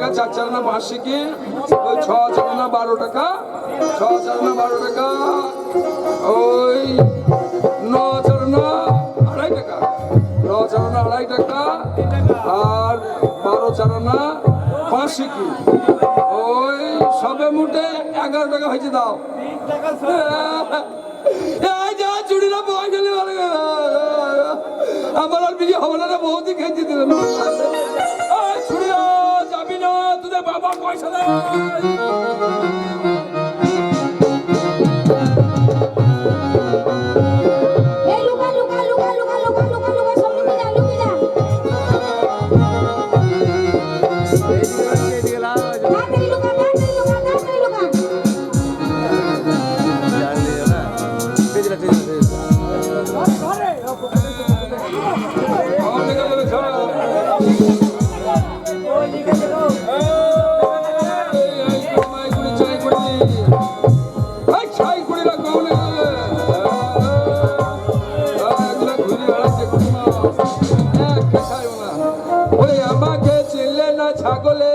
টাকা 4 চারানা বার্ষিকী, ওই 6 চারানা 12 টাকা, 6 চারানা 12 টাকা, ওই 9 চারানা 2.5 টাকা, 9 চারানা 2.5 টাকা, আর 12 চারানা বার্ষিকী, ওই সবে মুটে 11 টাকা হয়েছে। দাও চুড়িটা পাওয়া গেলে আমার আর বিয়ে হবে না, বহুদিন খেয়েছি দিল। ছুড়িয়া যাবি না, তোদের বাবা পয়সা দেয়। ছাগলে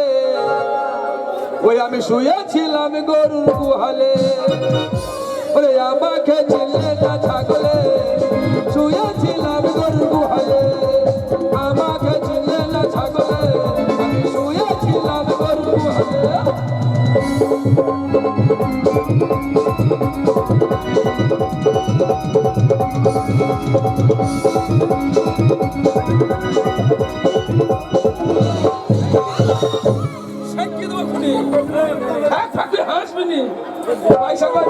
ওই আমি শুয়েছিলাম গরুর গুহালে, ওরে আমাকে চিনলে না ছাগলে, শুয়েছিলাম গরুর গুহালে, আমাকে চিনলে না ছাগলে, আমি শুয়েছিলাম গরুর গুহালে। পয়সা কই?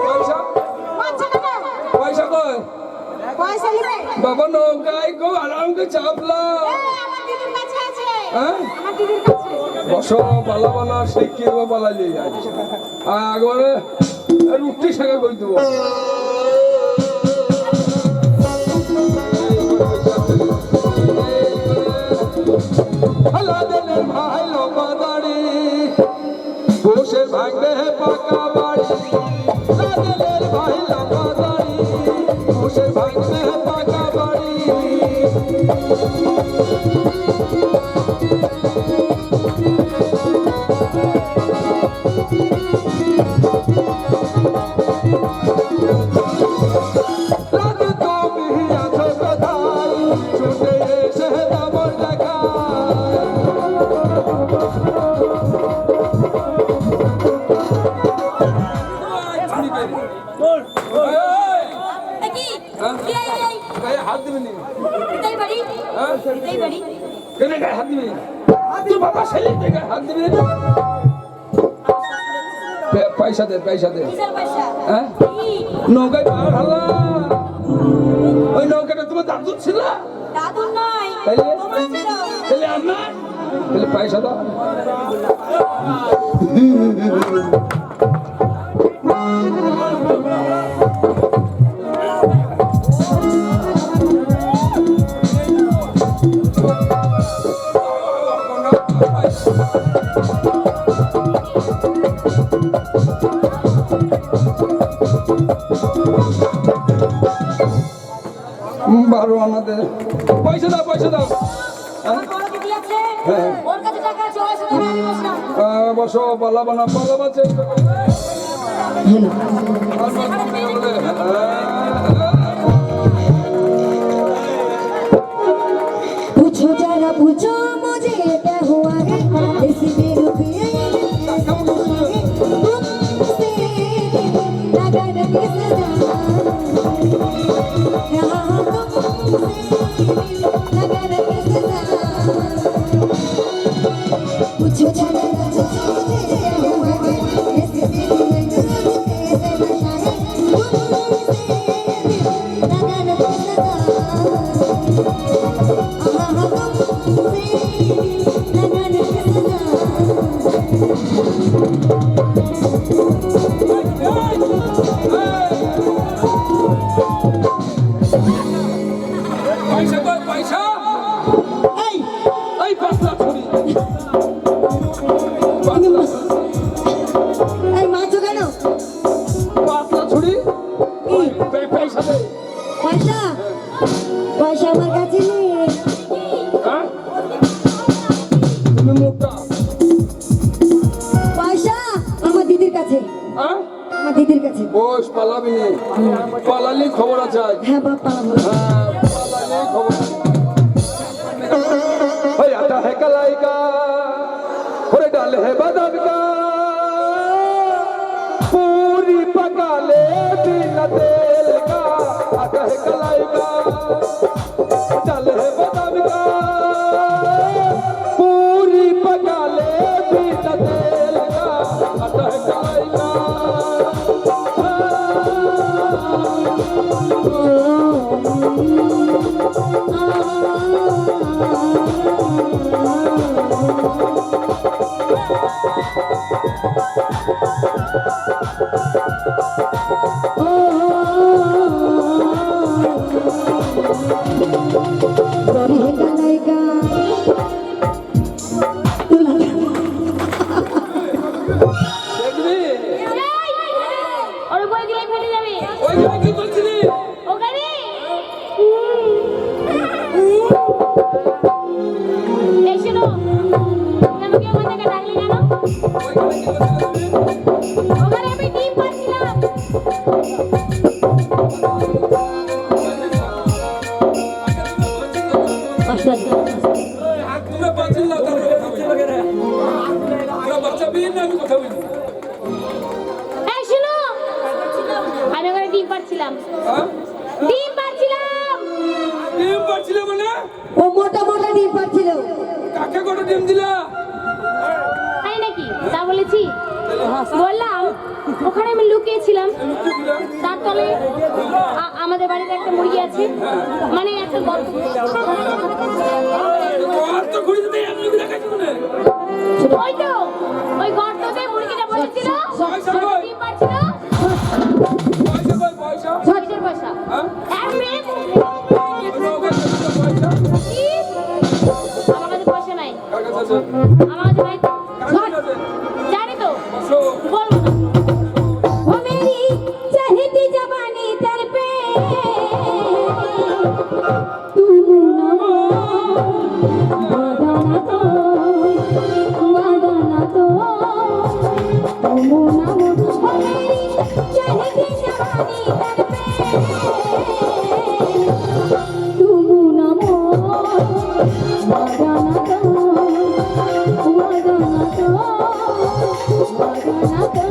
পয়সা কই? বাবা নৌকায় গো আরাম করে চাপলা। বসো পালা বানা শিখিয়ে দেবো, পালালি একবারে রুটি শাখা করে দেবো। ভাই লম্বা দাড়ি বসে ভাঙবে পাকা বাড়ি, ভাই লম্বা দাড়ি বসে ভাঙবে পাকা বাড়ি। হাত দিবি পয়সা দে, পয়সা দে। নৌকায় ভালো, ওই নৌকাটা তোমার দাদুর ছিল? তাহলে আমার তাহলে পয়সা দাও। বারো আনাদের পয়সা দাও, পয়সা দাও। বসো পালা বানা, পালা বাঁচে पूछो जरा पूछो मुझे क्या हुआ है, इसी बेरुखिए तुमसे लगन किस पूछो जरा পয়সা কই? পয়সা এই পাতলা ছুরি, মারছো কেন? পাতলা ছুরি। পয়সা দে। পয়সা পয়সা আমার কাছে নেই। তুমি মোটা আমার দিদির কাছে। বস, পালাবি নি। পালালি খবর আছে আজ। হ্যাঁ বাপ পালাবো। হ্যাঁ, পালালি খবর আছে। ওই আটা है कलाई का और डाल है बादाम का पूरी पका ले बिना तेल का आटा है कलाई का डाल है बादाम का पूरी पका ले बिना तेल का आटा है कलाई का गौरी है कलाई का দেখবি ওর উপরে দিলে ফেটে যাবে ওইখানে কি করছিলি ওখানে এই শোনো কেন কেউ আমাকে ডাকলি কেন ওইখানে কি করছিলি ওখানে আমি ডিম পাচ্ছিলাম তুমি বাঁচিল না তার কথা বাচ্চা বিয়ে না আমি কথা বলি এই শোনো আমি ওখানে ডিম পাচ্ছিলাম হ্যাঁ ডিম পাচ্ছিলাম ডিম পাচ্ছিলে মানে ও মোটা মোটা ডিম পাচ্ছিল। কাকে কটা ডিম দিলা তাই নাকি তা বলেছি বললাম ওখানে আমি লুকিয়েছিলাম তার তলে আমাদের বাড়িতে একটা মুরগি আছে মানে একটা গর্ত আর তো ঘুরে যেতে এমনি দেখাচ্ছি মনে ওই তো ওই গর্ততে মুরগিটা বলেছিল ডিম পাচ্ছিল পয়সা কই পয়সা কিসের পয়সা হ্যাঁ পয়সা পয়সা আমার কাছে পয়সা নাই কার কাছে আছে আমার কাছে নাই তো কার কাছে আছে জানি তো বসো বলবো না वो मेरी चहती जवानी तर पे तुम वादा ना तो तुम ना वो मेरी चहती जवानी तर पे तुम ना वादा ना तो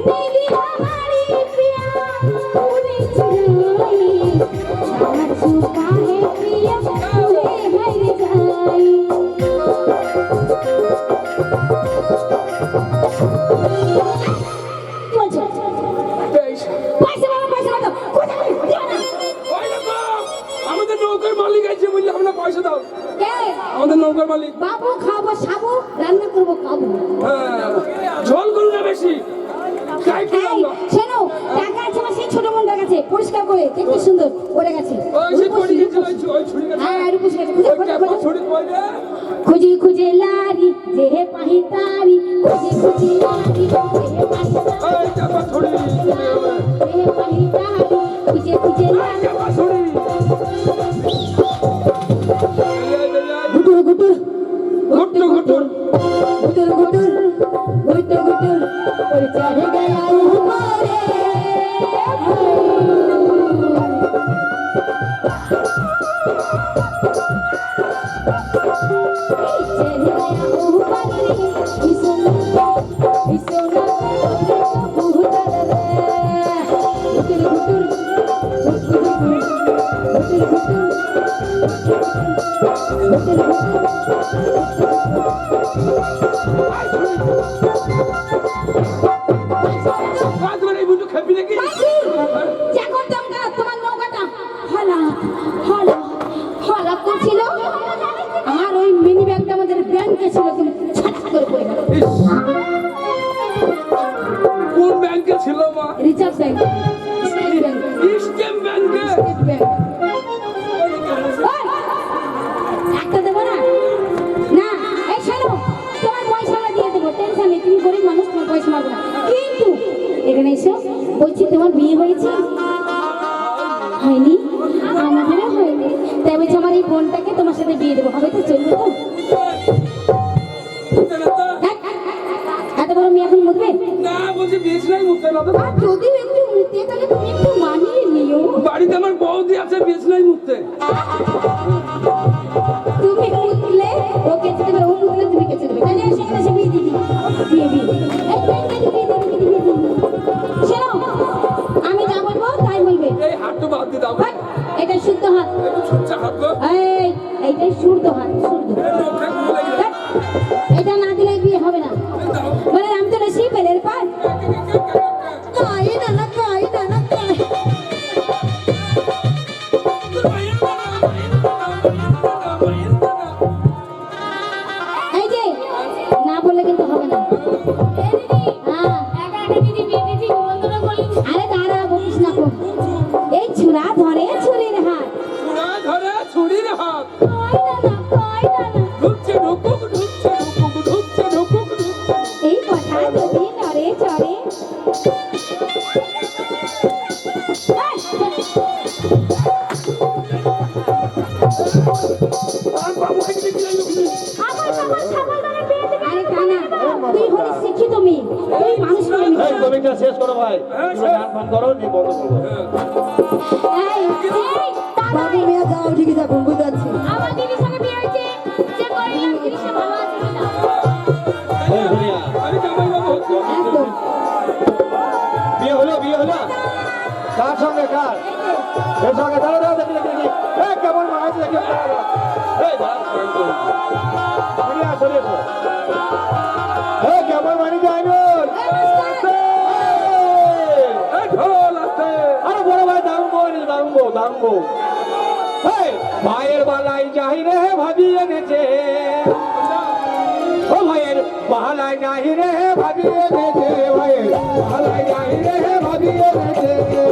मेरी हमारी पिया पूरी चुराई चार छुपा है पिया पूरे हर जाई पैसे वाला कोথায় দিও না ওই দেখো আমাদের নৌকার মালিক আছে বললে আমরা পয়সা দাও কে আমাদের নৌকার মালিক বাবু খাবো সাবু রান্না করবো খাবো হ্যাঁ ঝোল করু না বেশি খাই কি এই আমরা শোনো টাকা আছে আমার সেই ছোট বোনটার কাছে পরিষ্কার করে দেখতে সুন্দর ওর কাছে ওই যে ছুরি গেছে ওই ছুরি গেছে হ্যাঁ রূপস কাছে ওই ক্যাপা ছুরি কই রে খুঁজে খুঁজে লারি যে পাহি তারি খুঁজে খুঁজে লারি যে পাহি তারি ওই ক্যাপা ছুরি যে পাহি তারি খুঁজে খুঁজে লারি ক্যাপা ছুরি গুটুর গুটুর ঘুটু ঘুটু गुटर गुटर गुटर गुटर और चढ़ गया ऊपरे चढ़ गया ऊपरे इसना गुटर गुटर गुटर কাজ করে এই বুঝু খেপি নাকি যা করতাম না তোমার নৌকাটা হলা হলা হলা করছিল আমার ওই মিনি ব্যাগটা আমাদের ব্যাংকে ছিল তুমি ছাট করে পড়ে গেল কোন ব্যাংকে ছিল মা reserve bank state bank state ব্যাংকে স্টেট ব্যাংক একটা দেবো না না এই শোনো হয়নি, আমাদেরও হয়নি। তাই বলছি আমার এই বোনটাকে তোমার সাথে বিয়ে দেবো, হবে তো? চলবে তো? হ্যাঁ, এত বড় মেয়ে এখন মুতবে? না বলছি বিয়ে নাই মুখতে না তো। আর যদি একটু মুতে তাহলে তুমি একটু মানিয়ে নিও। বাড়িতে আমার বৌদি আছে বিয়ে নাই মুখতে। তুমি মুতলে ও কেচে দেবে, ও মুতলে তুমি কেচে দেবে। তাহলে সেখানে সে বিয়ে দিবি, বিয়ে বিয়ে এই বিয়ে দিবি। শোনো, আমি যা বলবো তাই বলবে। এই হাতটা বাদ দিয়ে দাও। হাট, এটা শুদ্ধ হাত। একটু ছুটছে হাত গো। এইটাই শুদ্ধ হাত, শুদ্ধ। লোকটা খুলে গেছে। হাট, এটা না দিলে বিয়ে হবে না। দাও। বলে আমি তো নসি পেলের পার। কাই না না, কাই না না, কাই। এই যে না বললে কিন্তু হবে না। হ্যাঁ, আরে দাঁড়া, বলিস না কো। এই ছুরা ধরে ছুরির হাত। পুরা ধরে ছুরির হাত। কই না না, কই না না। ঢুকছে ঢুকুক ঢুকছে ঢুকুক ঢুকছে ঢুকুক ঢুকছে। এই কথা যদি নড়ে চড়ে। আর বাবু হাইতে গেলে লোকনি। আরে কানা, তুই হলি শিক্ষিত মেয়ে, তুই মানুষ করে নি। এই কবিতা শেষ করো ভাই, তুমি গান ফান করো নি বন্ধ করবো। বাবু মেয়ে যাও, ঠিক আছে, এখন বুঝতে পারছি। আমার দিদির সঙ্গে বিয়ে হয়েছে, যে করিলাম দিদি সে ভালো আছে কিনা। এই দুনিয়া আমি জামাই বাবু হচ্ছে। একদম। বিয়ে হলো কার সঙ্গে কার এর সঙ্গে দাঁড়া দাঁড়া দেখি দেখি দেখি এই কেমন মানাচ্ছে দেখি এই দাঁড়া দুনিয়া চলে এসো এই কেমন মানি যাইনুল এই ঢোল আছে। আরে বড় ভাই দারুণ বউ এই ভাইয়ের বালাই যাই রে ভাবি এনেছে ও ভাইয়ের বালাই নাই রে ভাবি এনেছে ভাইয়ের বালাই নাই রে ভাবি এনেছে